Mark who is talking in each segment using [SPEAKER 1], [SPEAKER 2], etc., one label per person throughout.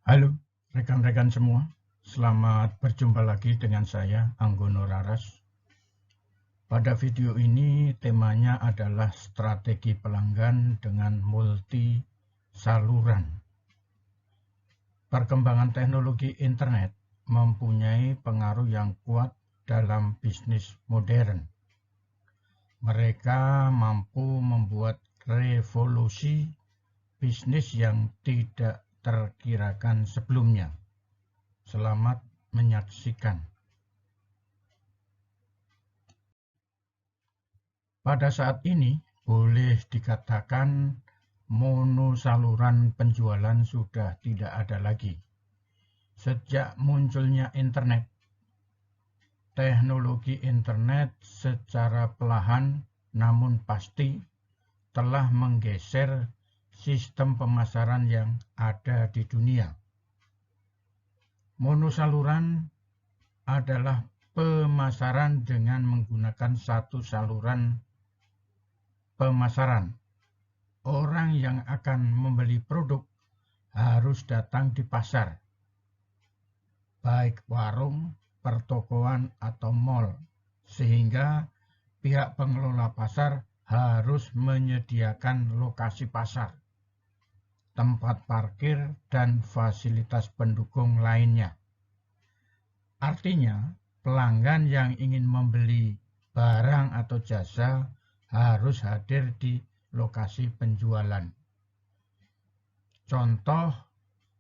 [SPEAKER 1] Halo rekan-rekan semua, selamat berjumpa lagi dengan saya, Anggono Raras. Pada video ini temanya adalah strategi pelanggan dengan multi saluran. Perkembangan teknologi internet mempunyai pengaruh yang kuat dalam bisnis modern. Mereka mampu membuat revolusi bisnis yang tidak terkirakan sebelumnya. Selamat menyaksikan. Pada saat ini, boleh dikatakan monosaluran penjualan sudah tidak ada lagi. Sejak munculnya internet, teknologi internet secara perlahan namun pasti telah menggeser sistem pemasaran yang ada di dunia. Monosaluran adalah pemasaran dengan menggunakan satu saluran pemasaran. Orang yang akan membeli produk harus datang di pasar, baik warung, pertokoan, atau mal, sehingga pihak pengelola pasar harus menyediakan lokasi pasar, tempat parkir, dan fasilitas pendukung lainnya. Artinya, pelanggan yang ingin membeli barang atau jasa harus hadir di lokasi penjualan. Contoh,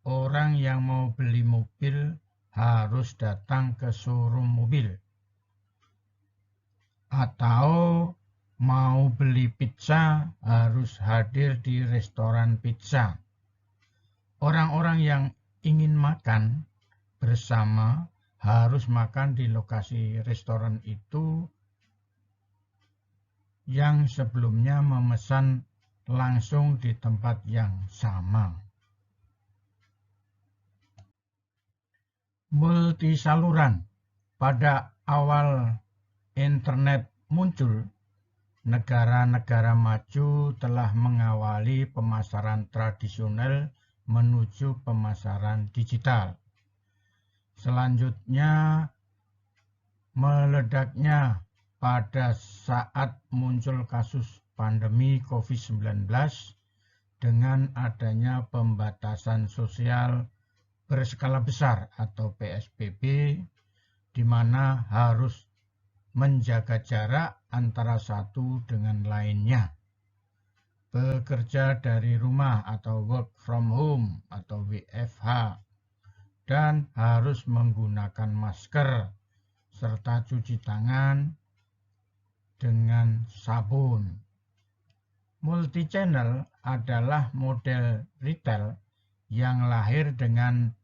[SPEAKER 1] orang yang mau beli mobil harus datang ke showroom mobil. Atau mau beli pizza harus hadir di restoran pizza. Orang-orang yang ingin makan bersama harus makan di lokasi restoran itu yang sebelumnya memesan langsung di tempat yang sama. Multisaluran. Pada awal internet muncul, negara-negara maju telah mengawali pemasaran tradisional menuju pemasaran digital. Selanjutnya, meledaknya pada saat muncul kasus pandemi COVID-19 dengan adanya pembatasan sosial berskala besar atau PSBB, di mana harus menjaga jarak antara satu dengan lainnya. Bekerja dari rumah atau work from home atau WFH, dan harus menggunakan masker serta cuci tangan dengan sabun. Multi-channel adalah model retail yang lahir dengan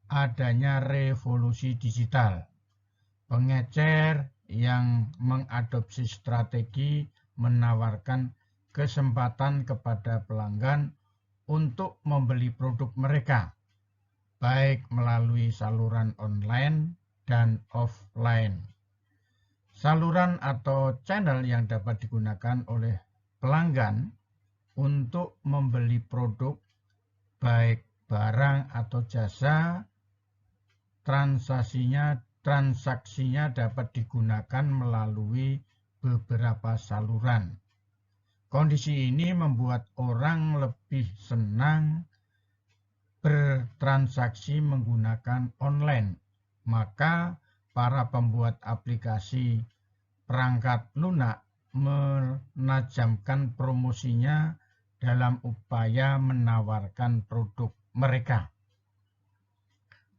[SPEAKER 1] adanya revolusi digital. Pengecer yang mengadopsi strategi menawarkan kesempatan kepada pelanggan untuk membeli produk mereka, baik melalui saluran online dan offline. Saluran atau channel yang dapat digunakan oleh pelanggan untuk membeli produk, baik barang atau jasa, transaksinya dapat digunakan melalui beberapa saluran. Kondisi ini membuat orang lebih senang bertransaksi menggunakan online. Maka para pembuat aplikasi perangkat lunak menajamkan promosinya dalam upaya menawarkan produk mereka.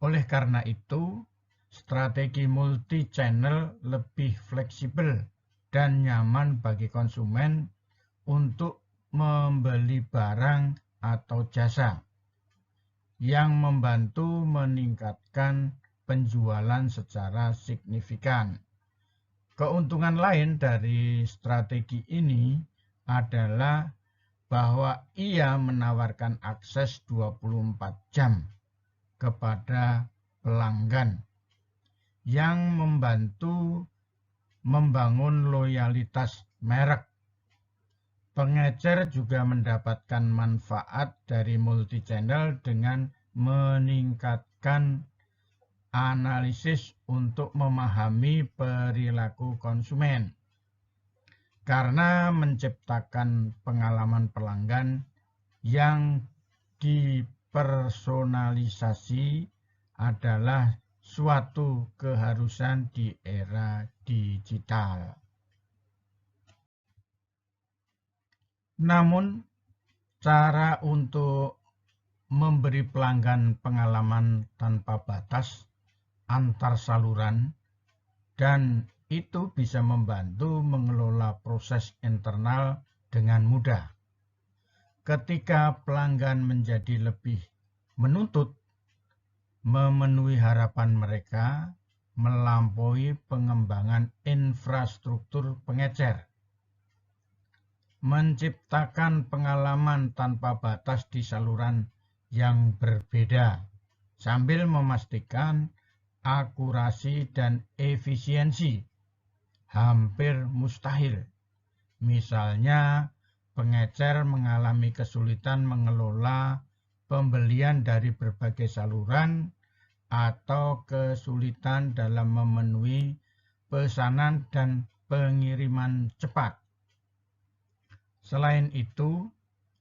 [SPEAKER 1] Oleh karena itu, strategi multi-channel lebih fleksibel dan nyaman bagi konsumen untuk membeli barang atau jasa, yang membantu meningkatkan penjualan secara signifikan. Keuntungan lain dari strategi ini adalah bahwa ia menawarkan akses 24 jam kepada pelanggan yang membantu membangun loyalitas merek. Pengecer juga mendapatkan manfaat dari multi-channel dengan meningkatkan analisis untuk memahami perilaku konsumen. Karena menciptakan pengalaman pelanggan yang dipersonalisasi adalah suatu keharusan di era digital. Namun, cara untuk memberi pelanggan pengalaman tanpa batas antar saluran, dan itu bisa membantu mengelola proses internal dengan mudah. Ketika pelanggan menjadi lebih menuntut, memenuhi harapan mereka melampaui pengembangan infrastruktur pengecer. Menciptakan pengalaman tanpa batas di saluran yang berbeda, sambil memastikan akurasi dan efisiensi hampir mustahil. Misalnya, pengecer mengalami kesulitan mengelola pembelian dari berbagai saluran atau kesulitan dalam memenuhi pesanan dan pengiriman cepat. Selain itu,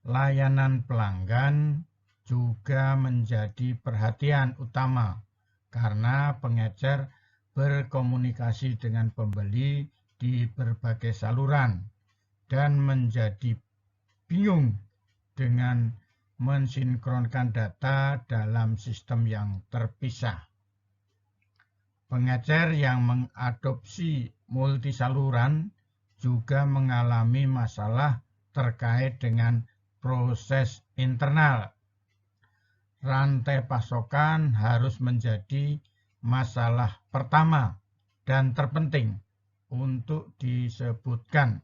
[SPEAKER 1] layanan pelanggan juga menjadi perhatian utama karena pengecer berkomunikasi dengan pembeli di berbagai saluran dan menjadi bingung dengan mensinkronkan data dalam sistem yang terpisah. Pengecer yang mengadopsi multisaluran juga mengalami masalah terkait dengan proses internal. Rantai pasokan harus menjadi masalah pertama dan terpenting untuk disebutkan.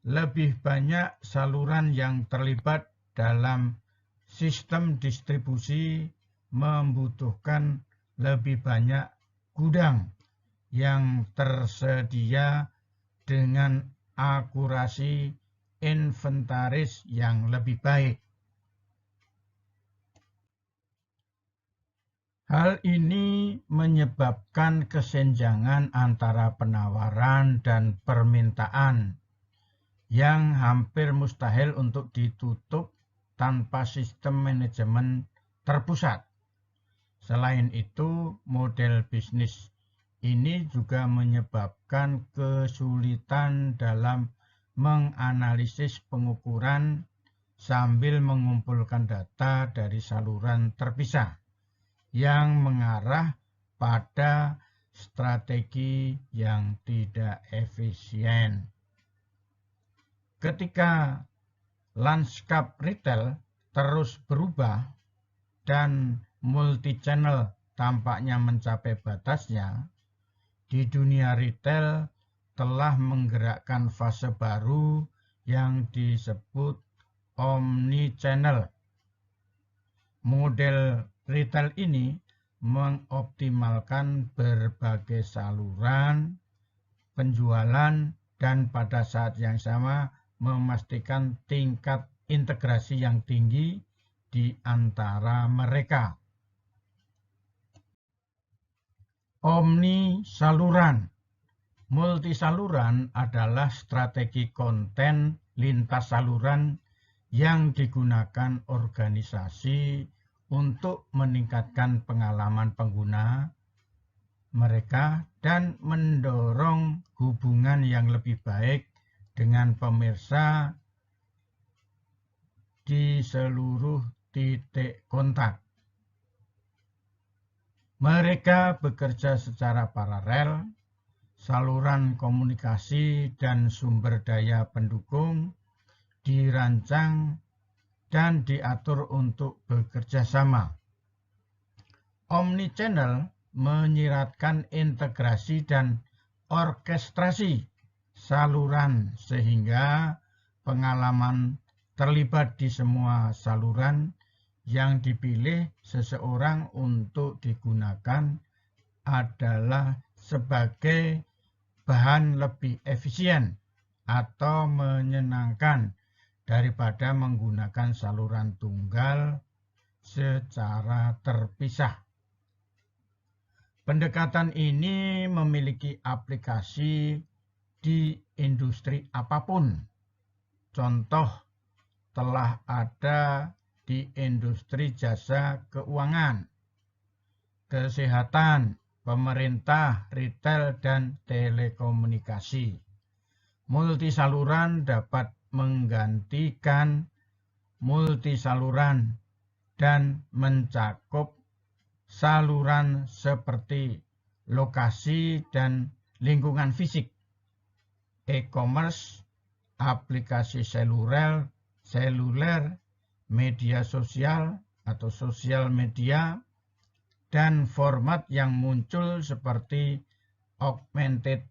[SPEAKER 1] Lebih banyak saluran yang terlibat dalam sistem distribusi membutuhkan lebih banyak gudang yang tersedia dengan akurasi inventaris yang lebih baik. Hal ini menyebabkan kesenjangan antara penawaran dan permintaan yang hampir mustahil untuk ditutup tanpa sistem manajemen terpusat. Selain itu, model bisnis ini juga menyebabkan kesulitan dalam menganalisis pengukuran sambil mengumpulkan data dari saluran terpisah yang mengarah pada strategi yang tidak efisien. Ketika lanskap retail terus berubah dan multi-channel tampaknya mencapai batasnya, di dunia retail telah menggerakkan fase baru yang disebut omni-channel. Model retail ini mengoptimalkan berbagai saluran penjualan dan pada saat yang sama memastikan tingkat integrasi yang tinggi di antara mereka. Omni saluran. Multisaluran adalah strategi konten lintas saluran yang digunakan organisasi untuk meningkatkan pengalaman pengguna mereka dan mendorong hubungan yang lebih baik dengan pemirsa di seluruh titik kontak. Mereka bekerja secara paralel, saluran komunikasi dan sumber daya pendukung dirancang dan diatur untuk bekerja sama. Omnichannel menyiratkan integrasi dan orkestrasi saluran sehingga pengalaman terlibat di semua saluran yang dipilih seseorang untuk digunakan adalah sebagai bahan lebih efisien atau menyenangkan daripada menggunakan saluran tunggal secara terpisah. Pendekatan ini memiliki aplikasi di industri apapun. Contoh telah ada di industri jasa keuangan, kesehatan, pemerintah, retail, dan telekomunikasi. Multisaluran dapat menggantikan multisaluran dan mencakup saluran seperti lokasi dan lingkungan fisik, e-commerce, aplikasi seluler, media sosial atau sosial media, dan format yang muncul seperti augmented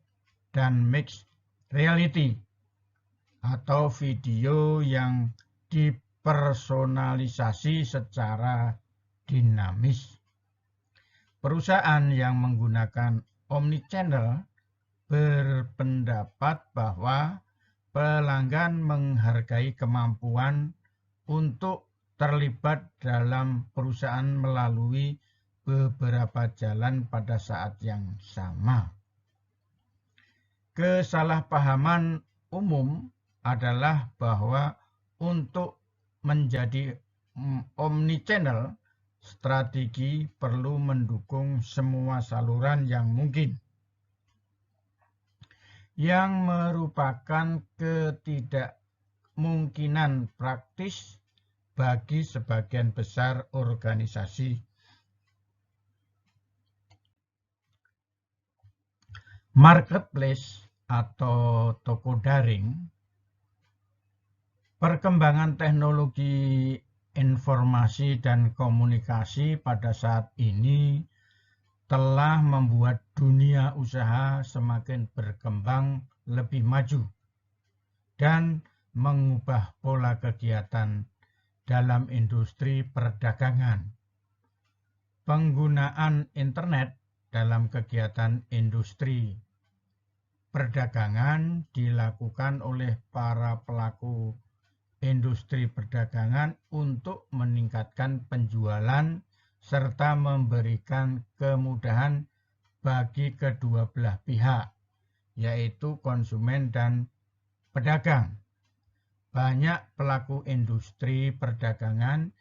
[SPEAKER 1] dan mixed reality atau video yang dipersonalisasi secara dinamis. Perusahaan yang menggunakan omnichannel berpendapat bahwa pelanggan menghargai kemampuan untuk terlibat dalam perusahaan melalui beberapa jalan pada saat yang sama. Kesalahpahaman umum adalah bahwa untuk menjadi omnichannel, strategi perlu mendukung semua saluran yang mungkin, yang merupakan ketidakmungkinan praktis bagi sebagian besar organisasi. Marketplace atau toko daring, perkembangan teknologi informasi dan komunikasi pada saat ini telah membuat dunia usaha semakin berkembang lebih maju dan mengubah pola kegiatan dalam industri perdagangan. Penggunaan internet dalam kegiatan industri perdagangan dilakukan oleh para pelaku industri perdagangan untuk meningkatkan penjualan serta memberikan kemudahan bagi kedua belah pihak, yaitu konsumen dan pedagang. Banyak pelaku industri perdagangan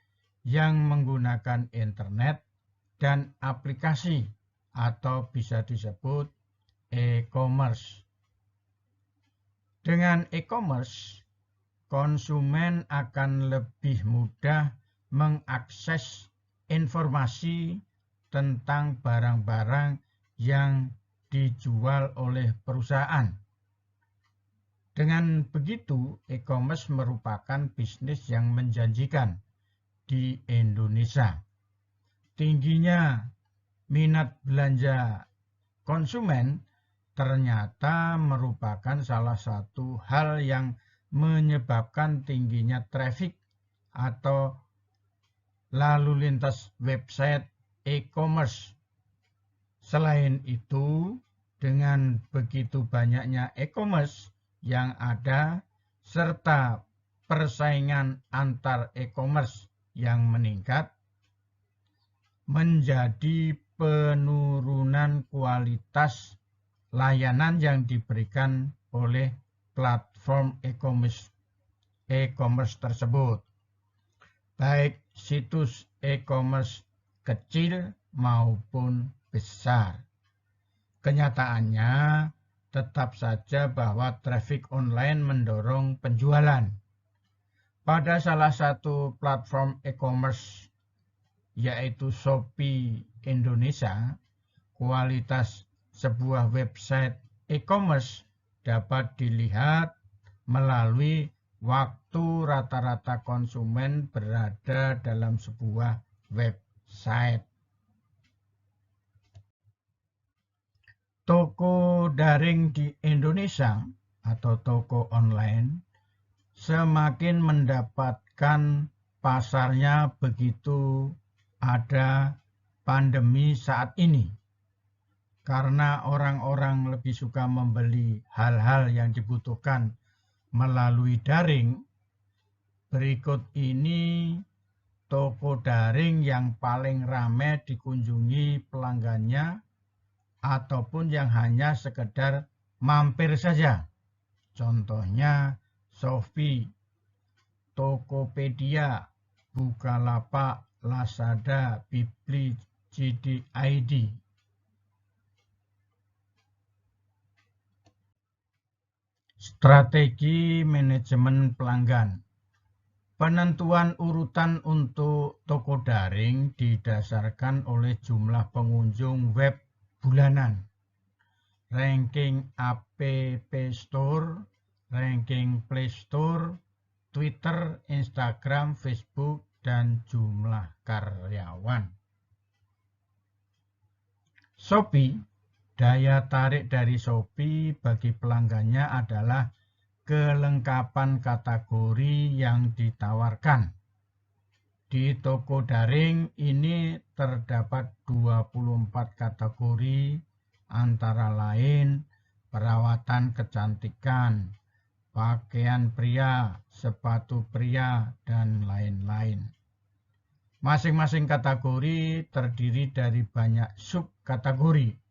[SPEAKER 1] yang menggunakan internet dan aplikasi atau bisa disebut e-commerce. Dengan e-commerce, konsumen akan lebih mudah mengakses informasi tentang barang-barang yang dijual oleh perusahaan. Dengan begitu, e-commerce merupakan bisnis yang menjanjikan di Indonesia. Tingginya minat belanja konsumen ternyata merupakan salah satu hal yang menyebabkan tingginya traffic atau lalu lintas website e-commerce. Selain itu, dengan begitu banyaknya e-commerce yang ada serta persaingan antar e-commerce yang meningkat, menjadi penurunan kualitas layanan yang diberikan oleh platform e-commerce tersebut, baik situs e-commerce kecil maupun besar. Kenyataannya tetap saja bahwa traffic online mendorong penjualan. Pada salah satu platform e-commerce, yaitu Shopee Indonesia, kualitas sebuah website e-commerce dapat dilihat melalui waktu rata-rata konsumen berada dalam sebuah website. Toko daring di Indonesia atau toko online semakin mendapatkan pasarnya begitu ada pandemi saat ini. Karena orang-orang lebih suka membeli hal-hal yang dibutuhkan melalui daring, berikut ini toko daring yang paling ramai dikunjungi pelanggannya ataupun yang hanya sekedar mampir saja. Contohnya Shopee, Tokopedia, Bukalapak, Lazada, Bibli, JD.id. Strategi manajemen pelanggan. Penentuan urutan untuk toko daring didasarkan oleh jumlah pengunjung web bulanan, ranking App Store, ranking Play Store, Twitter, Instagram, Facebook, dan jumlah karyawan. Shopee, daya tarik dari Shopee bagi pelanggannya adalah kelengkapan kategori yang ditawarkan. Di toko daring ini terdapat 24 kategori, antara lain perawatan kecantikan, pakaian pria, sepatu pria, dan lain-lain. Masing-masing kategori terdiri dari banyak subkategori.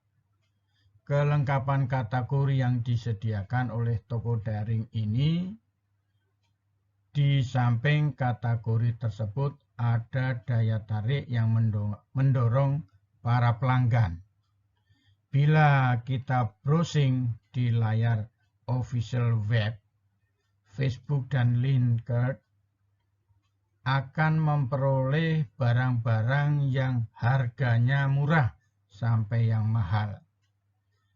[SPEAKER 1] Kelengkapan kategori yang disediakan oleh toko daring ini, di samping kategori tersebut ada daya tarik yang mendorong para pelanggan. Bila kita browsing di layar official web, Facebook dan LinkedIn, akan memperoleh barang-barang yang harganya murah sampai yang mahal.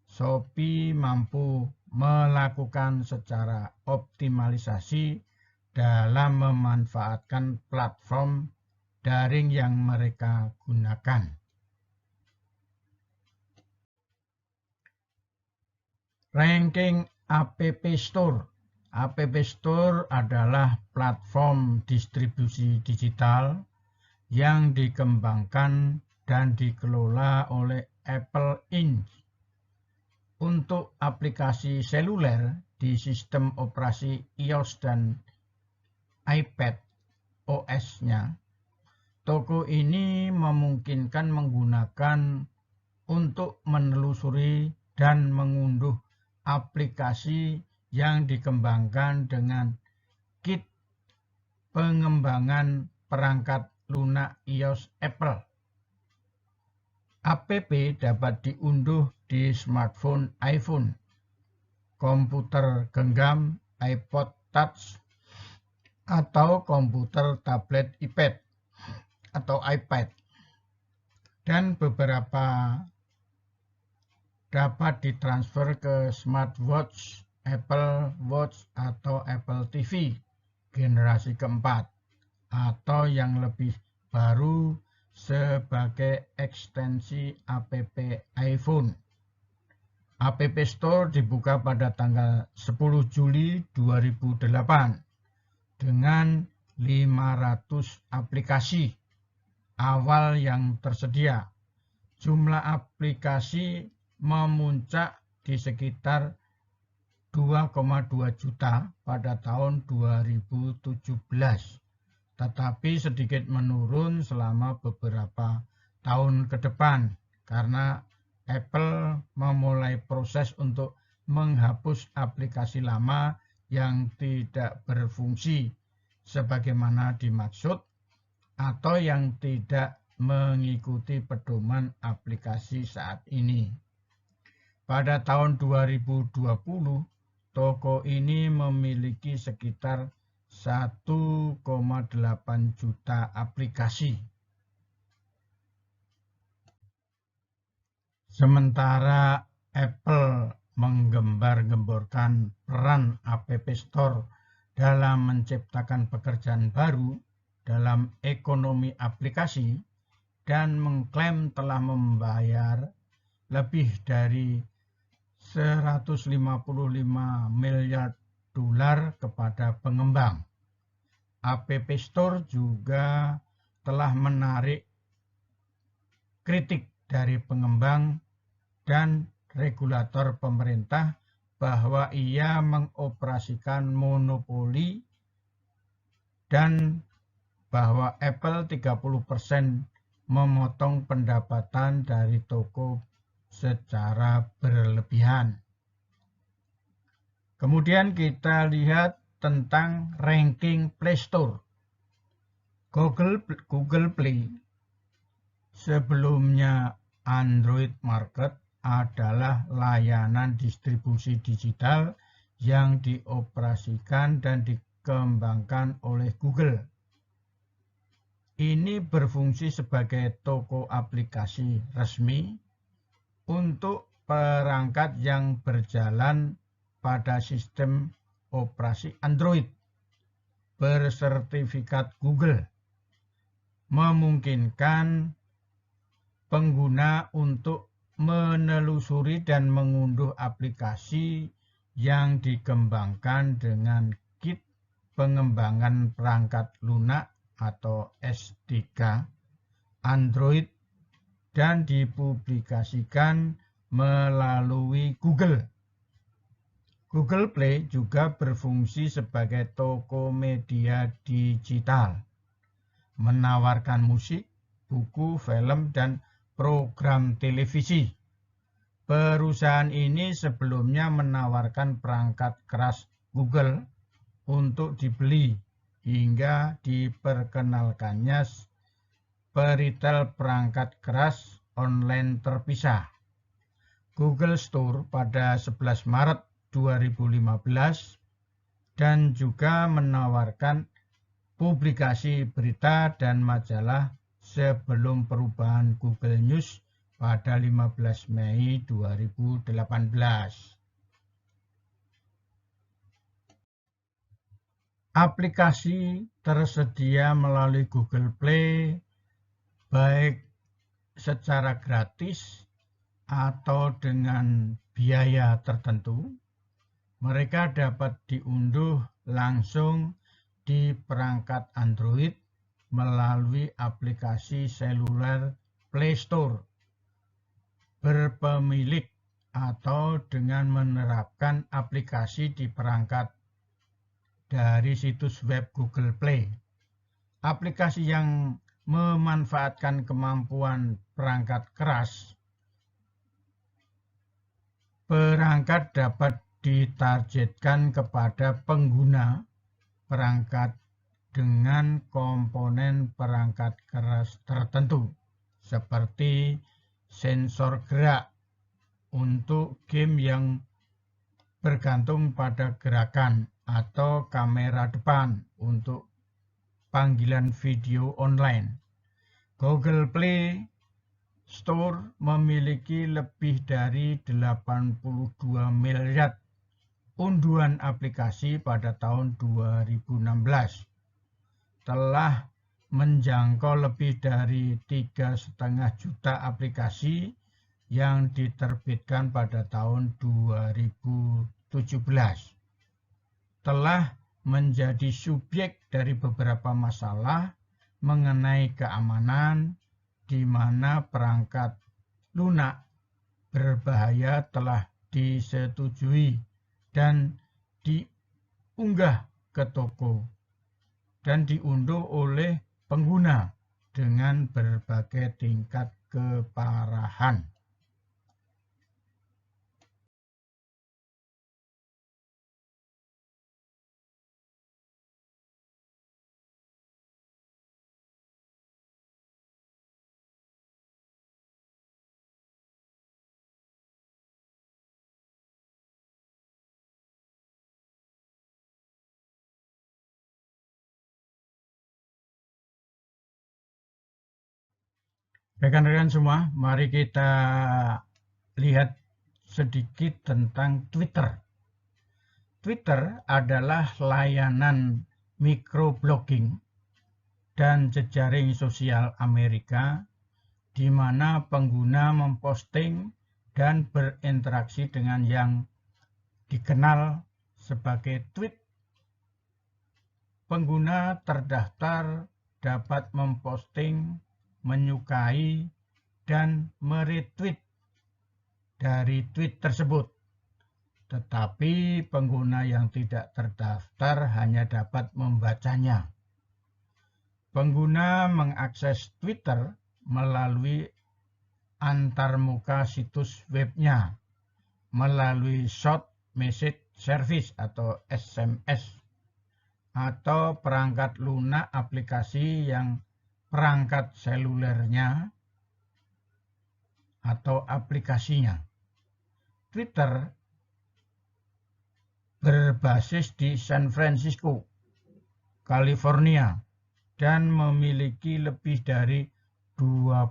[SPEAKER 1] Shopee mampu melakukan secara optimalisasi dalam memanfaatkan platform daring yang mereka gunakan. Ranking App Store. App Store adalah platform distribusi digital yang dikembangkan dan dikelola oleh Apple Inc. Untuk aplikasi seluler di sistem operasi iOS dan iPad OS-nya, toko ini memungkinkan menggunakan untuk menelusuri dan mengunduh aplikasi yang dikembangkan dengan kit pengembangan perangkat lunak iOS Apple. App dapat diunduh di smartphone iPhone, komputer genggam iPod Touch, atau komputer tablet iPad atau iPad, dan beberapa dapat ditransfer ke smartwatch, Apple Watch, atau Apple TV generasi keempat, atau yang lebih baru sebagai ekstensi app iPhone. App Store dibuka pada tanggal 10 Juli 2008 dengan 500 aplikasi awal yang tersedia. Jumlah aplikasi memuncak di sekitar 2,2 juta pada tahun 2017. Tetapi sedikit menurun selama beberapa tahun ke depan karena Apple memulai proses untuk menghapus aplikasi lama yang tidak berfungsi sebagaimana dimaksud atau yang tidak mengikuti pedoman aplikasi saat ini. Pada tahun 2020, toko ini memiliki sekitar 1,8 juta aplikasi. Sementara Apple menggembar-gemborkan peran App Store dalam menciptakan pekerjaan baru dalam ekonomi aplikasi dan mengklaim telah membayar lebih dari 155 miliar dolar kepada pengembang. App Store juga telah menarik kritik dari pengembang dan regulator pemerintah bahwa ia mengoperasikan monopoli dan bahwa Apple 30% memotong pendapatan dari toko secara berlebihan. Kemudian kita lihat tentang ranking Play Store. Google Play sebelumnya Android Market adalah layanan distribusi digital yang dioperasikan dan dikembangkan oleh Google. Ini berfungsi sebagai toko aplikasi resmi untuk perangkat yang berjalan pada sistem operasi Android bersertifikat Google, memungkinkan pengguna untuk menelusuri dan mengunduh aplikasi yang dikembangkan dengan kit pengembangan perangkat lunak atau SDK Android dan dipublikasikan melalui Google. Google Play juga berfungsi sebagai toko media digital, menawarkan musik, buku, film, dan program televisi. Perusahaan ini sebelumnya menawarkan perangkat keras Google untuk dibeli hingga diperkenalkannya peritel perangkat keras online terpisah. Google Store pada 11 Maret 2015 dan juga menawarkan publikasi berita dan majalah sebelum perubahan Google News pada 15 Mei 2018. Aplikasi tersedia melalui Google Play baik secara gratis atau dengan biaya tertentu. Mereka dapat diunduh langsung di perangkat Android melalui aplikasi seluler Play Store berpemilik atau dengan menerapkan aplikasi di perangkat dari situs web Google Play. Aplikasi yang memanfaatkan kemampuan perangkat keras perangkat dapat ditargetkan kepada pengguna perangkat dengan komponen perangkat keras tertentu, seperti sensor gerak untuk game yang bergantung pada gerakan atau kamera depan untuk panggilan video online. Google Play Store memiliki lebih dari 82 miliar unduhan aplikasi pada tahun 2016. Telah menjangkau lebih dari 3,5 juta aplikasi yang diterbitkan pada tahun 2017. Telah menjadi subjek dari beberapa masalah mengenai keamanan, di mana perangkat lunak berbahaya telah disetujui dan diunggah ke toko dan diunduh oleh pengguna dengan berbagai tingkat keparahan. Rekan-rekan semua, mari kita lihat sedikit tentang Twitter. Twitter adalah layanan microblogging dan jejaring sosial Amerika di mana pengguna memposting dan berinteraksi dengan yang dikenal sebagai tweet. Pengguna terdaftar dapat memposting, menyukai, dan meretweet dari tweet tersebut. Tetapi pengguna yang tidak terdaftar hanya dapat membacanya. Pengguna mengakses Twitter melalui antarmuka situs webnya, melalui Short Message Service atau SMS, atau perangkat lunak aplikasi yang perangkat selulernya atau aplikasinya. Twitter berbasis di San Francisco, California, dan memiliki lebih dari 25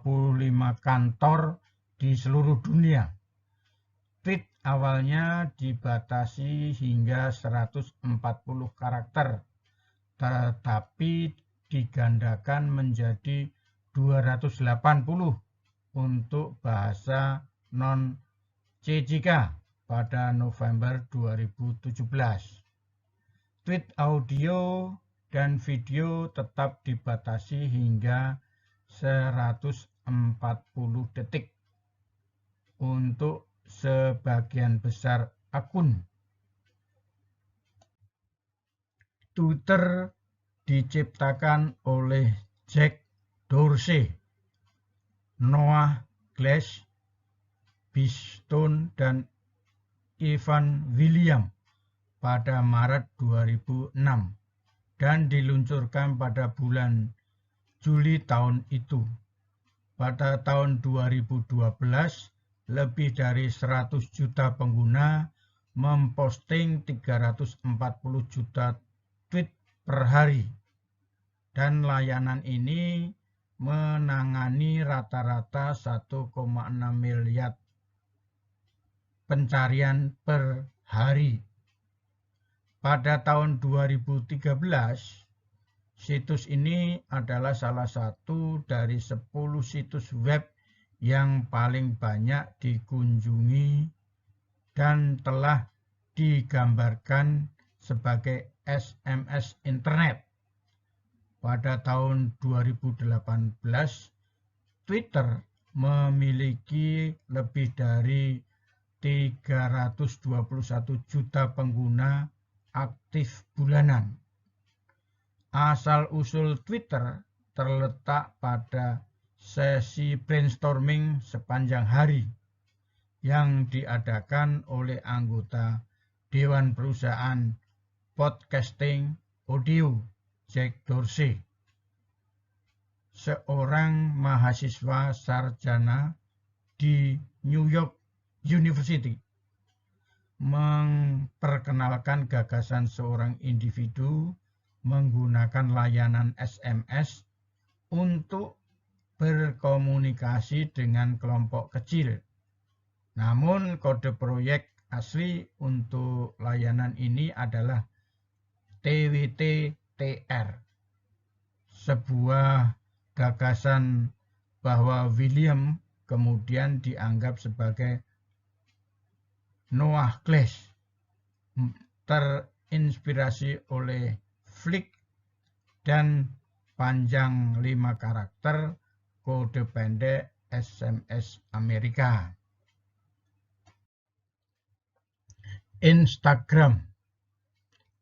[SPEAKER 1] kantor di seluruh dunia. Tweet awalnya dibatasi hingga 140 karakter, tetapi digandakan menjadi 280 untuk bahasa non-CJK pada November 2017. Tweet audio dan video tetap dibatasi hingga 140 detik untuk sebagian besar akun. Twitter diciptakan oleh Jack Dorsey, Noah Glass, Bistone, dan Evan Williams pada Maret 2006 dan diluncurkan pada bulan Juli tahun itu. Pada tahun 2012, lebih dari 100 juta pengguna memposting 340 juta tweet per hari, dan layanan ini menangani rata-rata 1,6 miliar pencarian per hari. Pada tahun 2013, situs ini adalah salah satu dari 10 situs web yang paling banyak dikunjungi dan telah digambarkan sebagai SMS internet. Pada tahun 2018, Twitter memiliki lebih dari 321 juta pengguna aktif bulanan. Asal-usul Twitter terletak pada sesi brainstorming sepanjang hari yang diadakan oleh anggota Dewan Perusahaan Podcasting Audio, Jack Dorsey, seorang mahasiswa sarjana di New York University, memperkenalkan gagasan seorang individu menggunakan layanan SMS untuk berkomunikasi dengan kelompok kecil. Namun kode proyek asli untuk layanan ini adalah TWT-TR, sebuah gagasan bahwa William kemudian dianggap sebagai Noah Glass, terinspirasi oleh Flick dan panjang 5 karakter kode pendek SMS Amerika. Instagram,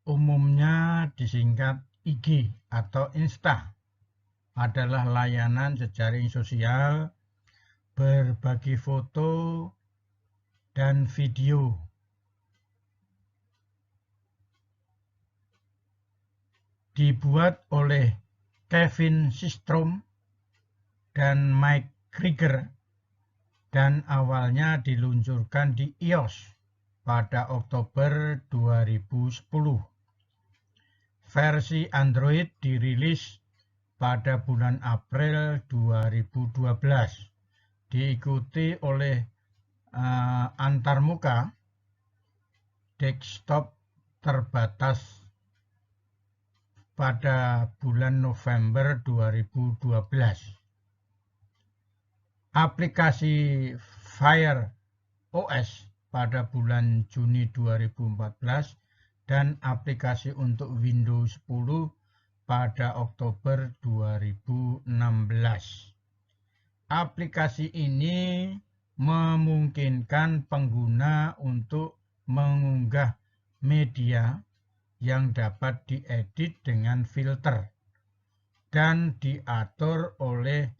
[SPEAKER 1] umumnya disingkat IG atau Insta, adalah layanan jejaring sosial berbagi foto dan video. Dibuat oleh Kevin Systrom dan Mike Krieger dan awalnya diluncurkan di iOS pada Oktober 2010. Versi Android dirilis pada bulan April 2012, diikuti oleh antarmuka desktop terbatas pada bulan November 2012. Aplikasi Fire OS pada bulan Juni 2014 dan aplikasi untuk Windows 10 pada Oktober 2016. Aplikasi ini memungkinkan pengguna untuk mengunggah media yang dapat diedit dengan filter, dan diatur oleh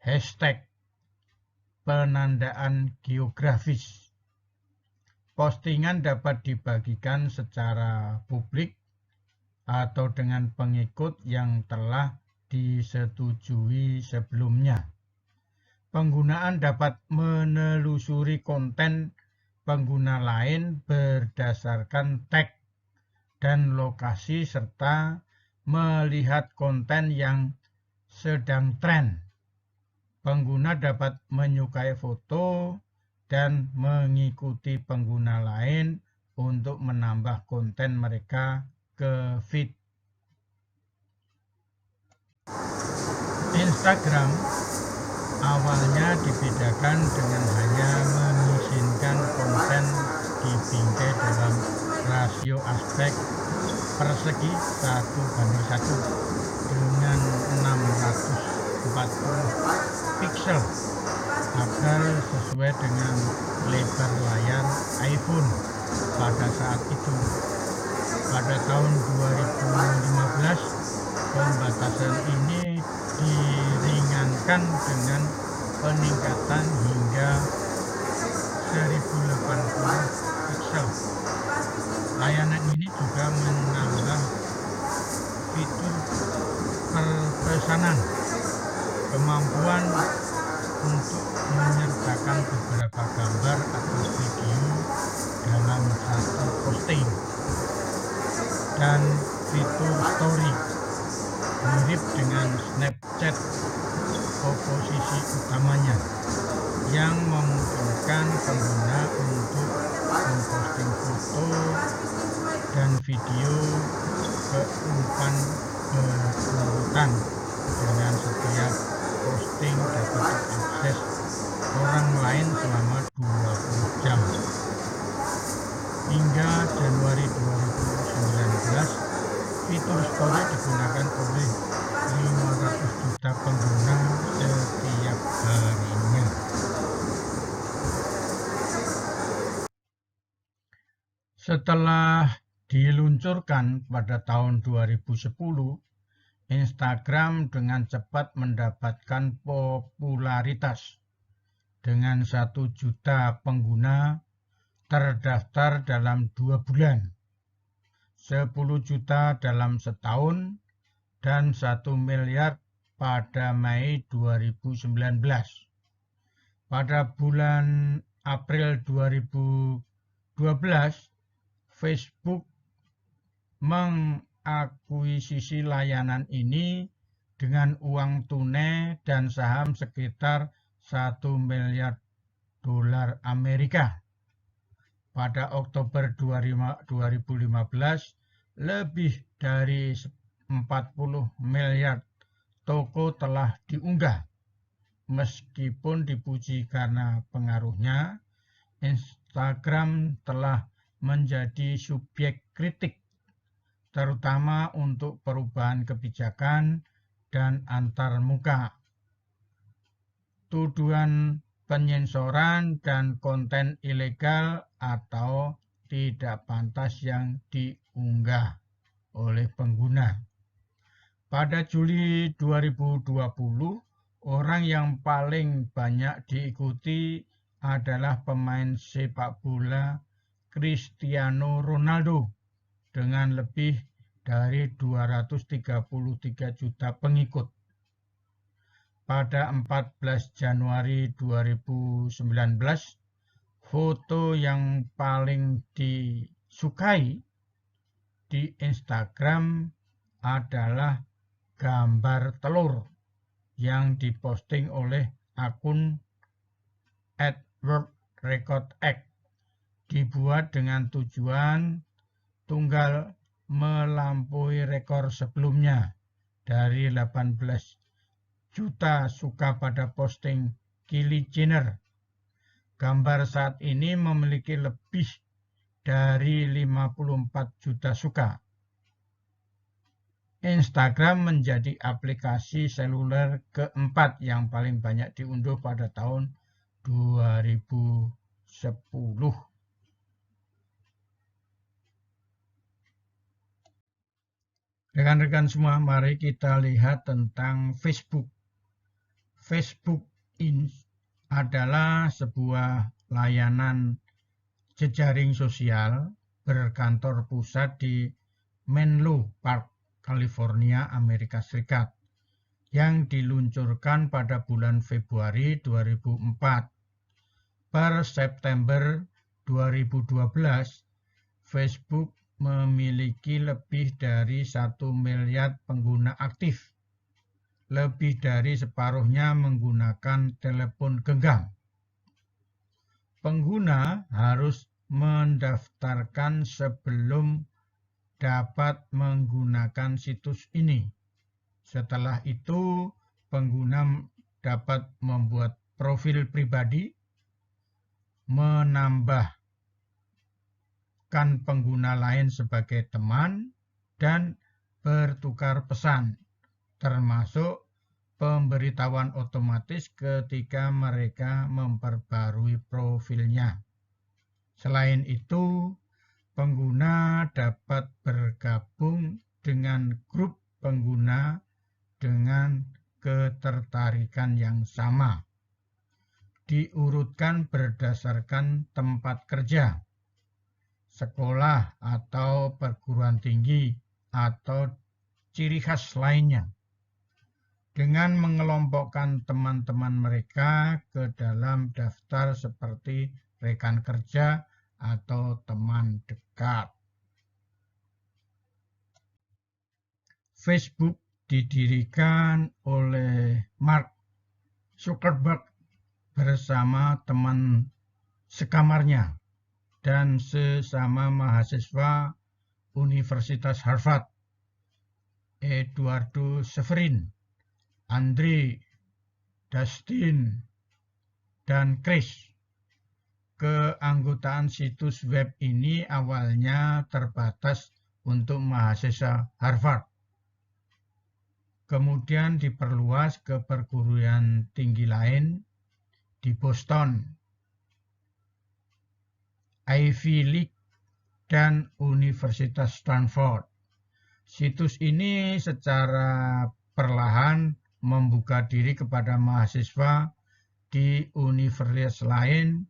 [SPEAKER 1] hashtag penandaan geografis. Postingan dapat dibagikan secara publik atau dengan pengikut yang telah disetujui sebelumnya. Penggunaan dapat menelusuri konten pengguna lain berdasarkan tag dan lokasi serta melihat konten yang sedang tren. Pengguna dapat menyukai foto dan mengikuti pengguna lain untuk menambah konten mereka ke feed. Instagram awalnya dibedakan dengan hanya mengizinkan konten di bingkai dalam rasio aspek persegi 1:1 dengan 640 piksel agar sesuai dengan lebar layar iPhone pada saat itu. Pada tahun 2015, pembatasan ini diringankan dengan peningkatan hingga 1080 piksel. Layanan ini juga menambah fitur perpesanan, kemampuan untuk menyertakan beberapa gambar atau video dalam satu posting, dan fitur story mirip dengan Snapchat oposisi utamanya yang memungkinkan pengguna untuk memposting foto dan video keumpan berurutan dengan setiap posting dapat diakses orang lain selama 20 jam. Hingga Januari 2019, fitur story digunakan oleh 500 juta pengguna setiap harinya. Setelah diluncurkan pada tahun 2010, Instagram dengan cepat mendapatkan popularitas dengan 1 juta pengguna terdaftar dalam 2 bulan, 10 juta dalam setahun, dan 1 miliar pada Mei 2019. Pada bulan April 2012, Facebook mengakuisisi layanan ini dengan uang tunai dan saham sekitar 1 miliar dolar Amerika. Pada Oktober 2015, lebih dari 40 miliar toko telah diunggah. Meskipun dipuji karena pengaruhnya, Instagram telah menjadi subjek kritik, terutama untuk perubahan kebijakan dan antarmuka. Tuduhan penyensoran dan konten ilegal atau tidak pantas yang diunggah oleh pengguna. Pada Juli 2020, orang yang paling banyak diikuti adalah pemain sepak bola Cristiano Ronaldo dengan lebih dari 233 juta pengikut. Pada 14 Januari 2019, foto yang paling disukai di Instagram adalah gambar telur yang diposting oleh akun @worldrecordx, dibuat dengan tujuan tunggal melampaui rekor sebelumnya dari 18 juta suka pada posting Kylie Jenner. Gambar saat ini memiliki lebih dari 54 juta suka. Instagram menjadi aplikasi seluler keempat yang paling banyak diunduh pada tahun 2010. Rekan-rekan semua, mari kita lihat tentang Facebook. Facebook ini adalah sebuah layanan jejaring sosial berkantor pusat di Menlo Park, California, Amerika Serikat, yang diluncurkan pada bulan Februari 2004. Per September 2012, Facebook memiliki lebih dari 1 miliar pengguna aktif. Lebih dari separuhnya menggunakan telepon genggam. Pengguna harus mendaftarkan sebelum dapat menggunakan situs ini. Setelah itu, pengguna dapat membuat profil pribadi, menambah pengguna lain sebagai teman, dan bertukar pesan, termasuk pemberitahuan otomatis ketika mereka memperbarui profilnya. Selain itu, pengguna dapat bergabung dengan grup pengguna dengan ketertarikan yang sama. Diurutkan berdasarkan tempat kerja, sekolah atau perguruan tinggi, atau ciri khas lainnya, dengan mengelompokkan teman-teman mereka ke dalam daftar seperti rekan kerja atau teman dekat. Facebook didirikan oleh Mark Zuckerberg bersama teman sekamarnya dan sesama mahasiswa Universitas Harvard, Eduardo Severin, Andre, Dustin, dan Chris. Keanggotaan situs web ini awalnya terbatas untuk mahasiswa Harvard. Kemudian diperluas ke perguruan tinggi lain di Boston, Ivy League, dan Universitas Stanford. Situs ini secara perlahan membuka diri kepada mahasiswa di universitas lain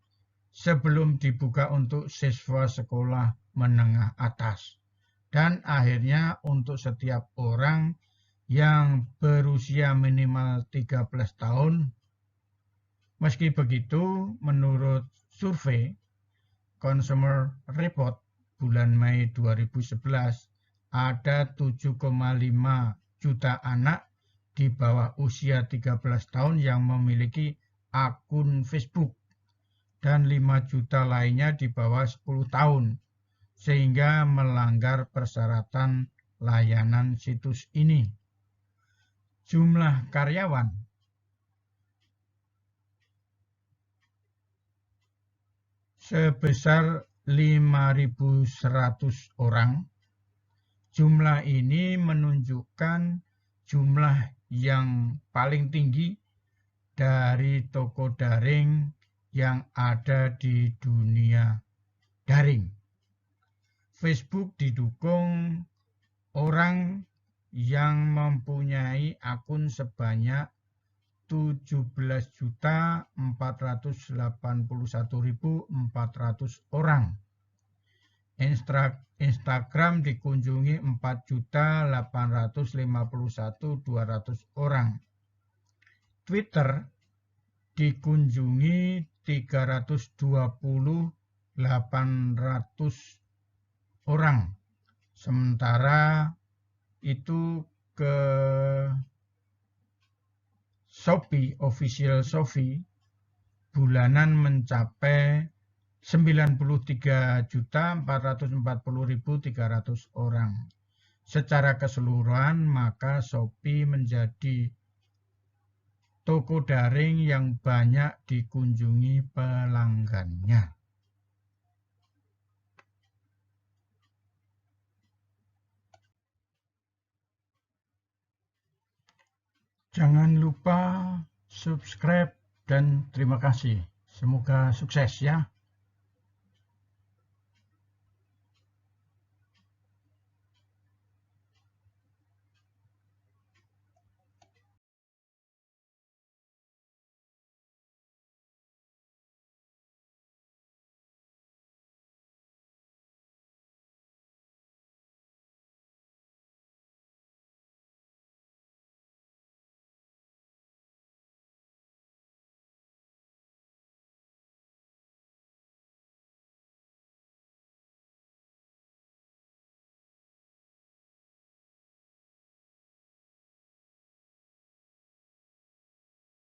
[SPEAKER 1] sebelum dibuka untuk siswa sekolah menengah atas, dan akhirnya untuk setiap orang yang berusia minimal 13 tahun. Meski begitu, menurut survei Consumer Report bulan Mei 2011, ada 7,5 juta anak di bawah usia 13 tahun yang memiliki akun Facebook, dan 5 juta lainnya di bawah 10 tahun, sehingga melanggar persyaratan layanan situs ini. Jumlah karyawan sebesar 5.100 orang. Jumlah ini menunjukkan jumlah yang paling tinggi dari toko daring yang ada di dunia daring. Facebook didukung orang yang mempunyai akun sebanyak 17.481.400 orang. Instagram dikunjungi 4.851.200 orang. Twitter dikunjungi 320.800 orang. Sementara itu ke Shopee, official Shopee, bulanan mencapai 93.440.300 orang. Secara keseluruhan, maka Shopee menjadi toko daring yang banyak dikunjungi pelanggannya. Jangan lupa subscribe dan terima kasih. Semoga sukses ya.